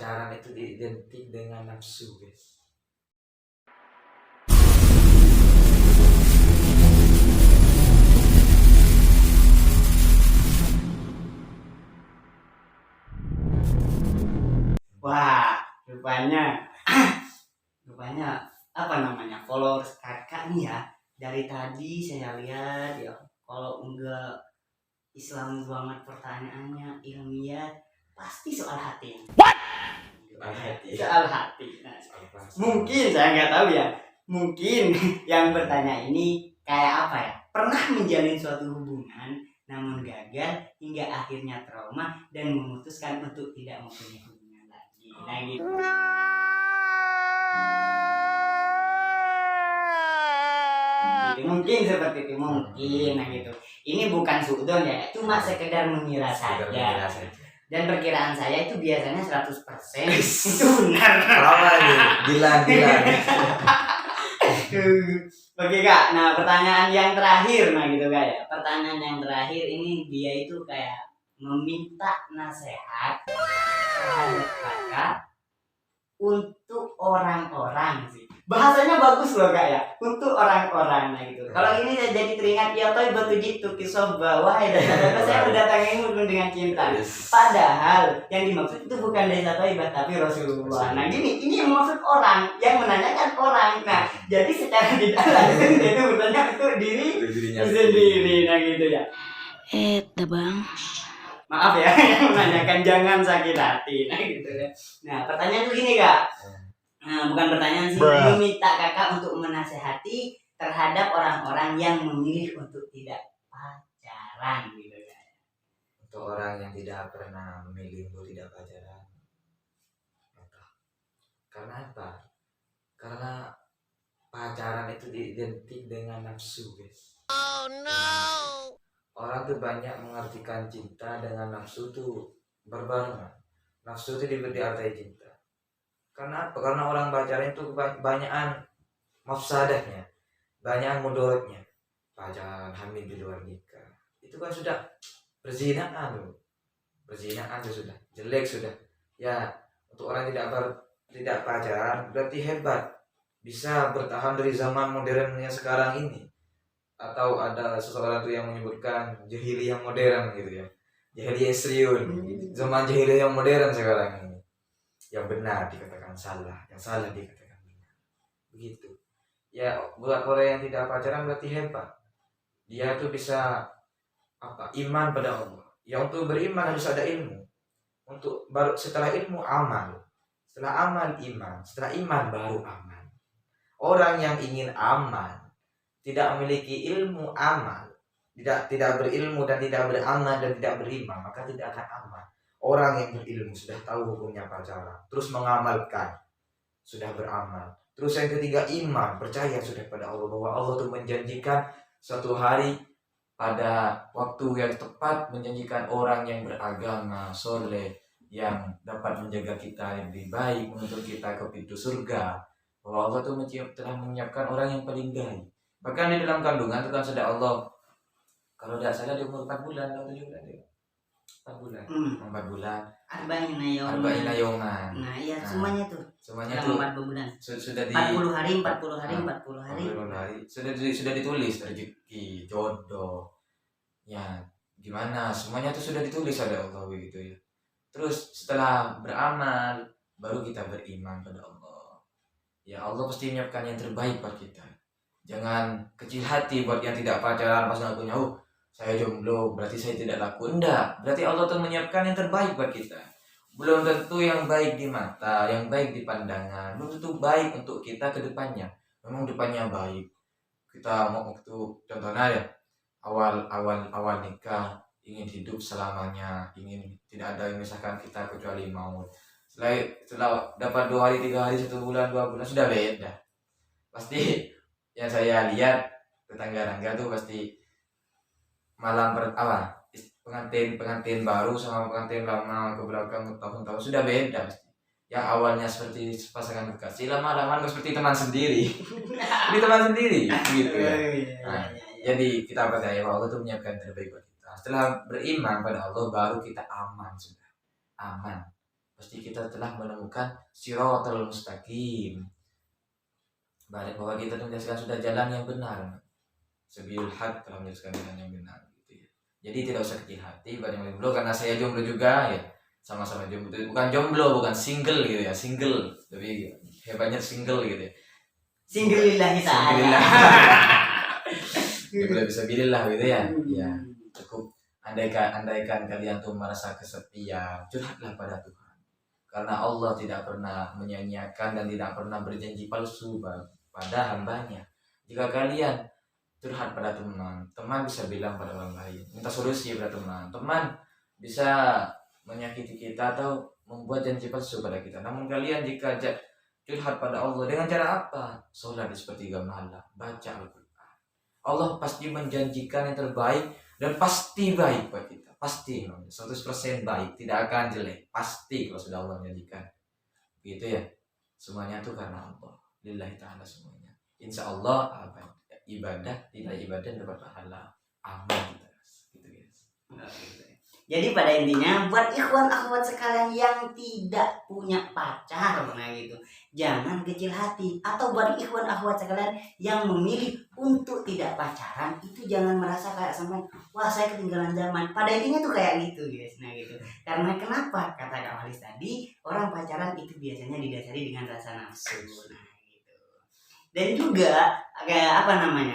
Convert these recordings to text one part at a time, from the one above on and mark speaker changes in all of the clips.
Speaker 1: pacaran itu identik dengan nafsu, guys.
Speaker 2: Wah, rupanya apa namanya, followers kakak nih ya. Dari tadi saya lihat ya, kalau enggak Islam banget pertanyaannya, ilmiah, pasti soal hati.
Speaker 1: Soal hati.
Speaker 2: Soal hati. Nah,
Speaker 1: Soal perasaan.
Speaker 2: mungkin saya nggak tahu ya. Mungkin yang bertanya ini kayak apa ya? Pernah menjalin suatu hubungan namun gagal hingga akhirnya trauma dan memutuskan untuk tidak mempunyai hubungan lagi. Nah gitu. Mungkin seperti itu, mungkin. Nah gitu. Ini bukan suudon ya, cuma sekedar mengira
Speaker 1: Sekedar
Speaker 2: saja.
Speaker 1: mengira saja.
Speaker 2: Dan perkiraan saya itu biasanya 100% itu benar.
Speaker 1: Apa nih? Gila.
Speaker 2: Oke kak, nah pertanyaan yang terakhir, nah gitu kak ya. Pertanyaan yang terakhir ini dia itu kayak meminta nasihat terhadap kakak untuk orang-orang sih. Bahasanya bagus loh kak ya, untuk orang-orang. Nah gitu. Kalau ini saya jadi teringat ya toy batu jitu kisah bawah ya. Saya mendatangimu dengan cinta. Padahal yang dimaksud itu bukan desa Thaibah tapi Rasulullah. Nah gini, ini yang maksud orang, yang menanyakan orang. Nah jadi secara tidak langsung dia itu bertanya untuk dirinya sendiri. Nah gitu ya.
Speaker 3: Bang.
Speaker 2: Maaf ya yang menanyakan, jangan sakit hati. Nah gitu ya. Nah pertanyaan itu gini kak. Nah, bukan pertanyaan sih, meminta kakak untuk menasehati terhadap orang-orang yang memilih untuk tidak pacaran gitu ya.
Speaker 1: Untuk orang yang tidak pernah memilih untuk tidak pacaran. Karena apa? Karena pacaran itu identik dengan nafsu, guys.
Speaker 3: Oh no.
Speaker 1: Orang tuh banyak mengartikan cinta dengan nafsu tuh berbarengan. Nafsu itu diartikan cinta. Karena apa? Karena orang pacaran itu banyakan mafsadahnya, banyakan mudaratnya. Pacaran, hamil di luar nikah, itu kan sudah perzinahan loh. Perzinahan itu sudah jelek sudah. Ya, untuk orang tidak pacaran berarti hebat, bisa bertahan dari zaman modernnya sekarang ini. Atau ada seseorang tuh yang menyebutkan jahiliyah modern gitu ya. Jahiliyah Sriun, zaman jahiliyah yang modern sekarang ini. Yang benar dikatakan salah, yang salah dikatakan benar. Begitu. Ya, buat orang yang tidak pacaran berarti hebat. Dia tuh bisa iman pada Allah. Ya, untuk beriman harus ada ilmu. Untuk baru setelah ilmu amal. Setelah amal iman, setelah iman baru amal. Orang yang ingin amal tidak memiliki ilmu amal, tidak berilmu dan tidak beramal dan tidak beriman, maka tidak akan amal. Orang yang berilmu sudah tahu hukumnya pacaran, terus mengamalkan, sudah beramal. Terus yang ketiga iman, percaya sudah pada Allah bahwa Allah itu menjanjikan suatu hari pada waktu yang tepat, menjanjikan orang yang beragama, soleh, yang dapat menjaga kita lebih baik, menuntut kita ke pintu surga. Bahwa Allah itu telah menyiapkan orang yang paling baik. Bahkan di dalam kandungan itu kan sudah Allah, kalau tidak salah di umur 4 bulan atau 7 bulan ya. 4 bulan. 4 bulan. Arba'ina yauman.
Speaker 2: Nah, iya semuanya tuh.
Speaker 1: Semuanya tuh
Speaker 2: 4 bulan.
Speaker 1: Sudah di
Speaker 2: 40 hari.
Speaker 1: 40 hari. Sudah ditulis rezeki, jodoh. Ya, gimana? Semuanya tuh sudah ditulis ada Allah begitu ya. Terus setelah beramal baru kita beriman pada Allah. Ya, Allah pasti menyiapkan yang terbaik buat kita. Jangan kecil hati buat yang tidak pacaran pas ngakunya, saya jomblo berarti saya tidak laku. Enggak, berarti Allah tuh menyiapkan yang terbaik buat kita. Belum tentu yang baik di mata, yang baik di pandangan, belum tentu baik untuk kita ke depannya. Memang depannya baik. Kita mau waktu contohnya ya, awal nikah, ingin hidup selamanya, ingin tidak ada yang memisahkan kita kecuali maut. Setelah dapat 2 hari, 3 hari, 1 bulan, 2 bulan sudah beda. Pasti yang saya lihat tetangga-tetangga tuh pasti malam pengantin baru sama pengantin lama ke belakang tahun-tahun sudah beda pasti. Yang awalnya seperti pasangan kekasih, lama-lama seperti teman sendiri. Ini teman sendiri gitu ya. Nah, jadi kita percaya bahwa Allah itu menyiapkan yang terbaik buat kita. Setelah beriman pada Allah baru kita aman sudah. Aman. pasti kita telah menemukan siratal mustaqim. Bahwa kita menjelaskan sudah jalan yang benar. Sabilul haq telah menjelaskan jalan yang benar gitu ya. Jadi tidak usah kecil hati pada yang jomblo, karena saya jomblo juga ya. Sama-sama jomblo. Bukan jomblo, bukan single gitu ya. Single. Tapi hebatnya single gitu ya.
Speaker 2: Single lillahi ta'ala.
Speaker 1: Single jomblo bisa bilillah gitu ya. Ya, cukup andaikan kalian tuh merasa kesepian, curhatlah pada Tuhan. Karena Allah tidak pernah menyanyiakan dan tidak pernah berjanji palsu pada hambanya. Jika kalian curhat pada teman bisa bilang pada orang lain, minta solusi pada teman bisa menyakiti kita atau membuat janji palsu pada kita. Namun kalian jika curhat pada Allah dengan cara apa? Sholat di sepertiga malam, baca Al-Quran. Allah pasti menjanjikan yang terbaik dan pasti baik buat kita. Pasti 100% baik, tidak akan jelek. Pasti kalau sudah Allah menjanjikan. Gitu ya. Semuanya itu karena Allah. Lillahi ta'ala semuanya. Insya Allah ibadah, tidak ibadah dapat pahala. Amin. Gitu guys.
Speaker 2: Jadi pada intinya buat ikhwan akhwat sekalian yang tidak punya pacar gitu, jangan kecil hati. Atau buat ikhwan akhwat sekalian yang memilih untuk tidak pacaran, itu jangan merasa kayak sama wah saya ketinggalan zaman. Pada intinya tuh kayak gitu guys. Nah gitu. Karena kenapa kata Kak Walis tadi, orang pacaran itu biasanya didasari dengan rasa nafsu. Nah gitu. Dan juga kayak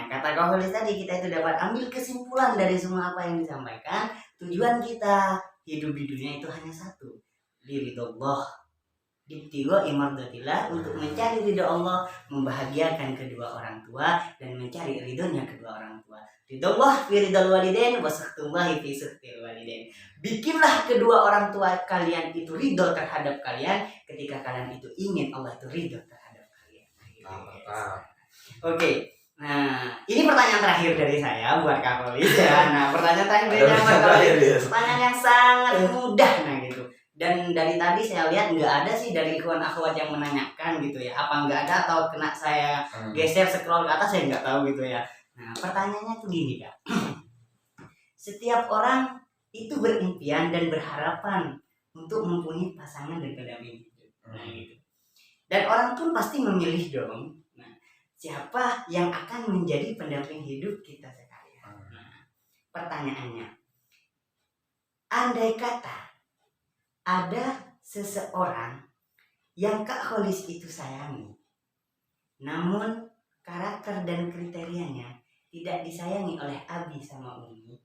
Speaker 2: kata Kak Walis tadi, kita itu dapat ambil kesimpulan dari semua apa yang disampaikan. Tujuan kita hidup di dunia itu hanya satu, ridho ibtigha imardatillah, untuk mencari ridho Allah, membahagiakan kedua orang tua dan mencari ridhonya kedua orang tua. Ridho fi ridhal walidain wa saktullahi fi saktil walidain. Bikinlah kedua orang tua kalian itu ridho terhadap kalian ketika kalian itu ingin Allah itu ridho terhadap kalian. Oke. Nah, ini pertanyaan terakhir dari saya buat Kak Kolis ya. Nah, pertanyaan terakhir dari saya buat Kak Kolis. Pertanyaan yang sangat mudah nah gitu. Dan dari tadi saya lihat nggak ada sih dari ikhwan akhwat yang menanyakan gitu ya. Apa nggak ada atau kena saya geser scroll ke atas, saya nggak tahu gitu ya. Nah, pertanyaannya tuh gini Kak. Setiap orang itu berimpian dan berharapan untuk mempunyai pasangan dan pendamping hidup. Nah, gitu. Dan orang pun pasti memilih dong. Siapa yang akan menjadi pendamping hidup kita sekalian? Nah, pertanyaannya, andai kata ada seseorang yang Kak Kholis itu sayangi, namun karakter dan kriterianya tidak disayangi oleh Abi sama Umi,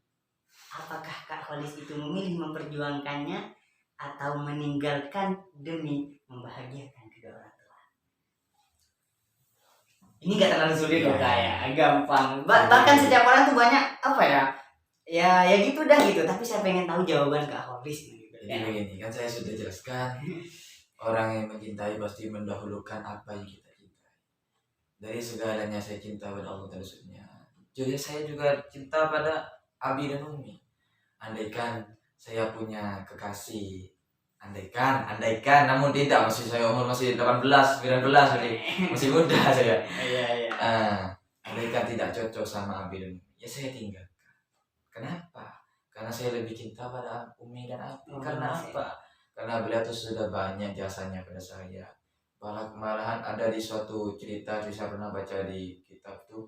Speaker 2: apakah Kak Kholis itu memilih memperjuangkannya atau meninggalkan demi membahagiakan kedua orang? Ini gak terlalu sulit kok kayak gampang. Bahkan setiap orang tuh banyak ya gitu dah gitu. Tapi saya pengen tahu jawaban Kak Kholis gitu.
Speaker 1: Jadi begini, kan saya sudah jelaskan, orang yang mencintai pasti mendahulukan apa yang kita cintai. Dari segalanya saya cinta pada Allah dan Rasulnya. Jadi saya juga cinta pada Abi dan Umi. Andaikan saya punya kekasih, andaikan namun tidak, saya umur masih 18 19 jadi masih muda saya.
Speaker 2: Iya.
Speaker 1: Andaikan tidak cocok sama Abi dan Umi, ya saya tinggalkan. Kenapa? Karena saya lebih cinta pada Umi dan Abi. Karena apa? Karena beliau itu sudah banyak jasanya pada saya. Malahan ada di suatu cerita yang saya pernah baca di kitab tuh,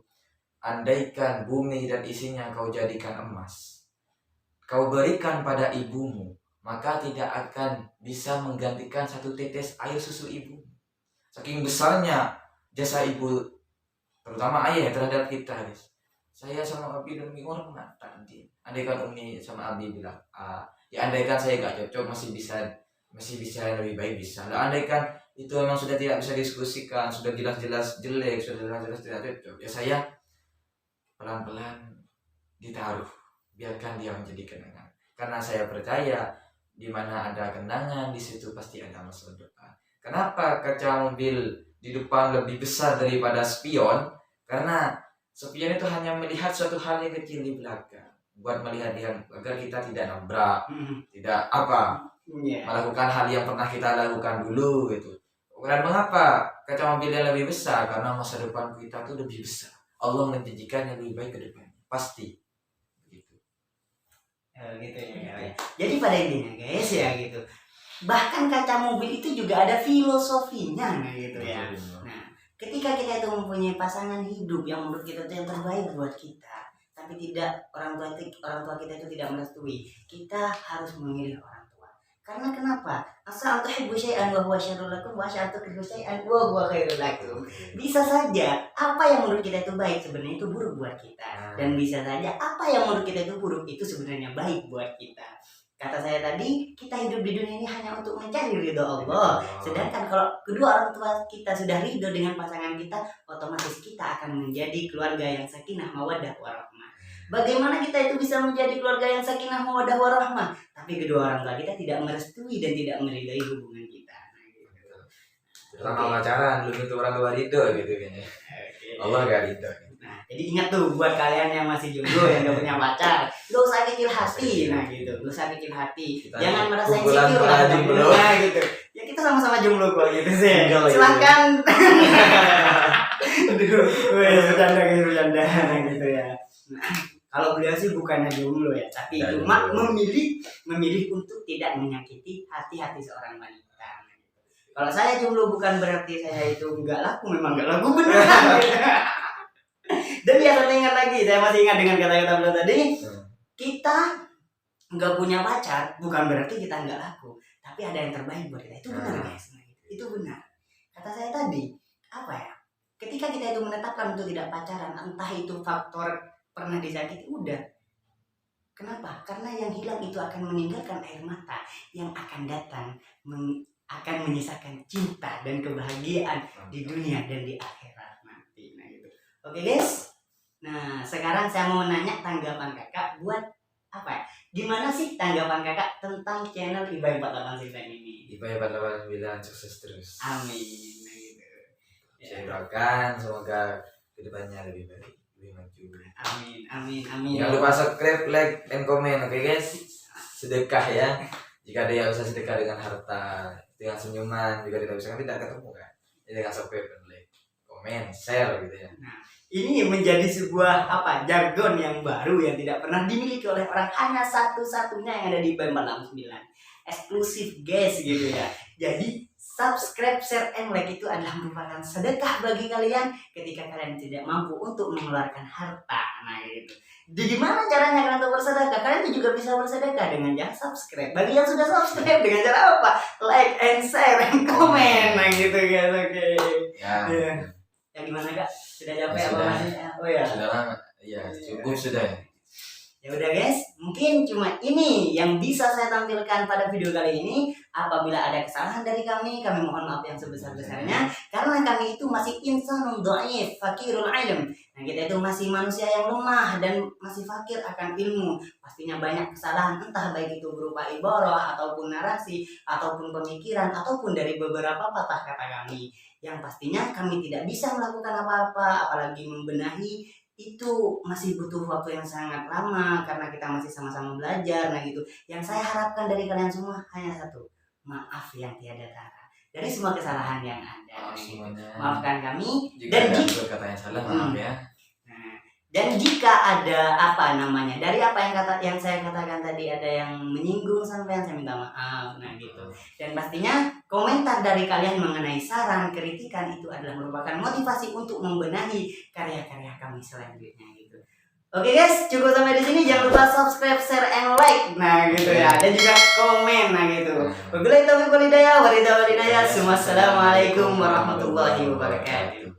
Speaker 1: andaikan bumi dan isinya kau jadikan emas, kau berikan pada ibumu, maka tidak akan bisa menggantikan satu tetes air susu ibu. Saking besarnya jasa ibu, terutama ayah terhadap kita, guys. Saya sama Abi dan Umi orang nanti. Andaikan Umi sama Abi bilang, ya andaikan saya gak cocok, masih bisa lebih baik bisa. Lah andaikan itu memang sudah tidak bisa diskusikan, sudah jelas-jelas jelek, sudah jelas-jelas tidak cocok, ya saya pelan-pelan ditaruh, biarkan dia menjadi kenangan. Karena saya percaya di mana ada kenangan, di situ pasti ada masa depan. Kenapa kaca mobil di depan lebih besar daripada spion? Karena spion itu hanya melihat suatu hal yang kecil di belakang, buat melihat dia agar kita tidak nabrak, tidak melakukan hal yang pernah kita lakukan dulu gitu. Dan mengapa kaca mobil yang lebih besar? Karena masa depan kita tuh lebih besar. Allah menjanjikan yang lebih baik ke depannya, pasti.
Speaker 2: Gitu ya. Jadi pada intinya guys ya gitu, Bahkan kaca mobil itu juga ada filosofinya, nah gitu ya. Nah, ketika kita itu mempunyai pasangan hidup yang menurut kita itu yang terbaik buat kita, tapi tidak orang tua kita itu tidak merestui, kita harus memilih orang tua. Karena kenapa? Asa tuhibbu syai'an wa huwa syarrun lakum wa asa tukrihu syai'an wa huwa khairul lakum. Bisa saja apa yang menurut kita itu baik sebenarnya itu buruk buat kita, dan bisa saja apa yang menurut kita itu buruk itu sebenarnya baik buat kita. Kata saya tadi, kita hidup di dunia ini hanya untuk mencari ridho Allah. Sedangkan kalau kedua orang tua kita sudah ridho dengan pasangan kita, otomatis kita akan menjadi keluarga yang sakinah mawaddah warahmah. Bagaimana kita itu bisa menjadi keluarga yang sakinah mawaddah warahmah? Tapi kedua orang tua kita tidak merestui dan tidak meridai hubungan kita. Nah, gitu.
Speaker 1: Sama pacaran belum tentu orang tua ridho gitu kayaknya. Allah gak ridho.
Speaker 2: Nah, jadi ingat tuh buat kalian yang masih jomblo yang gak punya pacar, gak usah kecil hati, nah gitu, gak usah kecil hati, jangan merasa insecure lah jomblo, nah gitu. Ya kita sama-sama jomblo kok gitu sih. Silahkan. Aduh, bercanda gitu ya. Nah, kalau beliau sih bukannya jomblo ya, tapi cuma memilih untuk tidak menyakiti hati seorang wanita. Kalau saya jomblo bukan berarti saya itu nggak laku, memang nggak laku beneran. Dan ya saya ingat lagi, saya masih ingat dengan kata-kata beliau tadi, kita nggak punya pacar bukan berarti kita nggak laku, tapi ada yang terbaik buat kita. Itu benar guys, itu benar. Kata saya tadi, apa ya? Ketika kita itu menetapkan untuk tidak pacaran, entah itu faktor pernah disakiti, udah. Kenapa? Karena yang hilang itu akan meninggalkan air mata, yang akan datang akan menyisakan cinta dan kebahagiaan di dunia dan di akhirat nanti. Nah gitu. Oke guys. Nah sekarang saya mau nanya tanggapan kakak buat apa ya? Gimana sih tanggapan kakak tentang channel IBA 489 ini?
Speaker 1: IBA 489 sukses terus.
Speaker 2: Amin. Nah gitu.
Speaker 1: Saya doakan semoga kedepannya lebih baik, lebih maju.
Speaker 2: Amin.
Speaker 1: Jangan lupa subscribe, like, dan komen, oke guys? Sedekah ya. Jika ada yang bisa sedekah dengan harta, dengan senyuman, juga tidak bisa, kan tidak ketemu kan? Jadi dengan subscribe, like, komen, share gitu ya.
Speaker 2: Nah, ini menjadi sebuah jargon yang baru yang tidak pernah dimiliki oleh orang, hanya satu-satunya yang ada di IBA 489. Eksklusif guys gitu ya. Jadi subscribe, share, and like itu adalah merupakan sedekah bagi kalian ketika kalian tidak mampu untuk mengeluarkan harta. Nah gitu. Jadi gimana caranya kalian untuk bersedekah? Kalian juga bisa bersedekah dengan cara subscribe. Bagi yang sudah subscribe dengan cara apa? Like and share and comment. Nah gitu guys, oke. Ya. Ya gimana kak? Sudah capek apa masih? Oh ya.
Speaker 1: Sudah lama. Ya cukup sudah.
Speaker 2: Ya udah guys, mungkin cuma ini yang bisa saya tampilkan pada video kali ini. Apabila ada kesalahan dari kami mohon maaf yang sebesar-besarnya, karena kami itu masih insanun dhaif, fakirul ilm. Nah, kita itu masih manusia yang lemah dan masih fakir akan ilmu. Pastinya banyak kesalahan, entah baik itu berupa ibarah ataupun narasi ataupun pemikiran ataupun dari beberapa patah kata kami. Yang pastinya kami tidak bisa melakukan apa-apa, apalagi membenahi itu masih butuh waktu yang sangat lama karena kita masih sama-sama belajar. Nah gitu. Yang saya harapkan dari kalian semua hanya satu, maaf yang tiada tara dari semua kesalahan yang ada. Maafkan kami. Dan jika
Speaker 1: berkata yang salah, maaf ya.
Speaker 2: Dan jika ada dari apa yang saya katakan tadi ada yang menyinggung sampean, saya minta maaf. Nah gitu. Dan pastinya komentar dari kalian mengenai saran, kritikan itu adalah merupakan motivasi untuk membenahi karya-karya kami selanjutnya gitu. Oke guys, cukup sampai di sini. Jangan lupa subscribe, share, and like. Nah gitu ya. Dan juga komen. Nah gitu. Wabillahi taufiq wal hidayah. Wassalamualaikum warahmatullahi wabarakatuh.